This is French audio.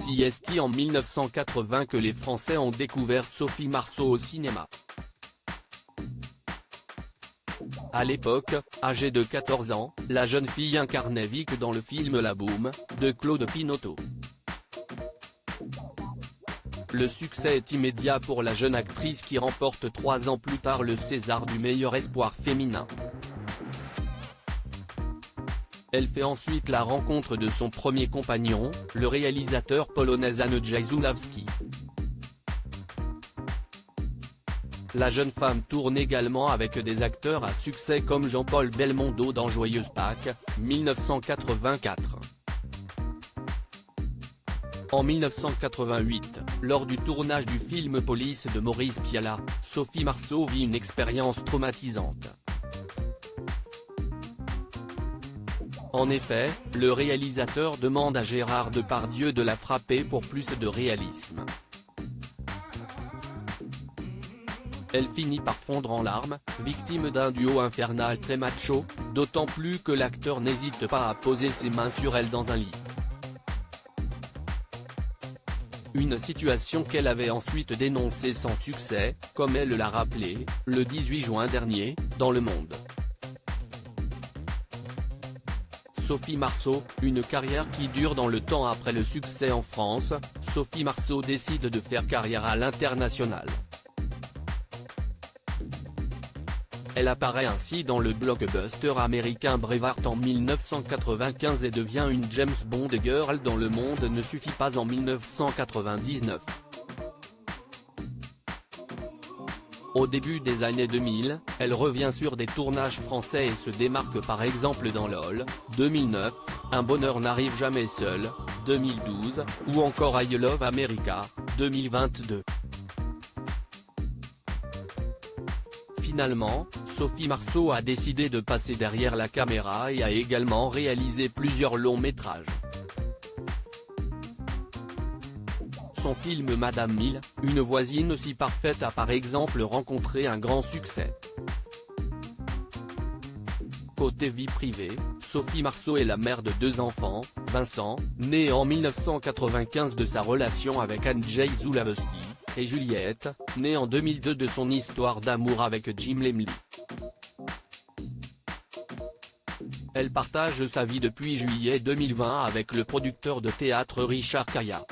C'est en 1980 que les Français ont découvert Sophie Marceau au cinéma. À l'époque, âgée de 14 ans, la jeune fille incarnait Vic dans le film La Boum, de Claude Pinoteau. Le succès est immédiat pour la jeune actrice qui remporte 3 ans plus tard le César du meilleur espoir féminin. Elle fait ensuite la rencontre de son premier compagnon, le réalisateur polonais Andrzej Zulawski. La jeune femme tourne également avec des acteurs à succès comme Jean-Paul Belmondo dans Joyeuse Pâques, 1984. En 1988, lors du tournage du film Police de Maurice Pialat, Sophie Marceau vit une expérience traumatisante. En effet, le réalisateur demande à Gérard Depardieu de la frapper pour plus de réalisme. Elle finit par fondre en larmes, victime d'un duo infernal très macho, d'autant plus que l'acteur n'hésite pas à poser ses mains sur elle dans un lit. Une situation qu'elle avait ensuite dénoncée sans succès, comme elle l'a rappelé, le 18 juin dernier, dans Le Monde. Sophie Marceau, une carrière qui dure dans le temps après le succès en France, Sophie Marceau décide de faire carrière à l'international. Elle apparaît ainsi dans le blockbuster américain Braveheart en 1995 et devient une James Bond girl dans Le Monde ne suffit pas en 1999. Au début des années 2000, elle revient sur des tournages français et se démarque par exemple dans LOL, 2009, Un bonheur n'arrive jamais seul, 2012, ou encore I Love America, 2022. Finalement, Sophie Marceau a décidé de passer derrière la caméra et a également réalisé plusieurs longs métrages. Son film Madame Mille, une voisine aussi parfaite a par exemple rencontré un grand succès. Côté vie privée, Sophie Marceau est la mère de 2 enfants, Vincent, né en 1995 de sa relation avec Andrzej Zulawski, et Juliette, née en 2002 de son histoire d'amour avec Jim Lemley. Elle partage sa vie depuis juillet 2020 avec le producteur de théâtre Richard Kaya.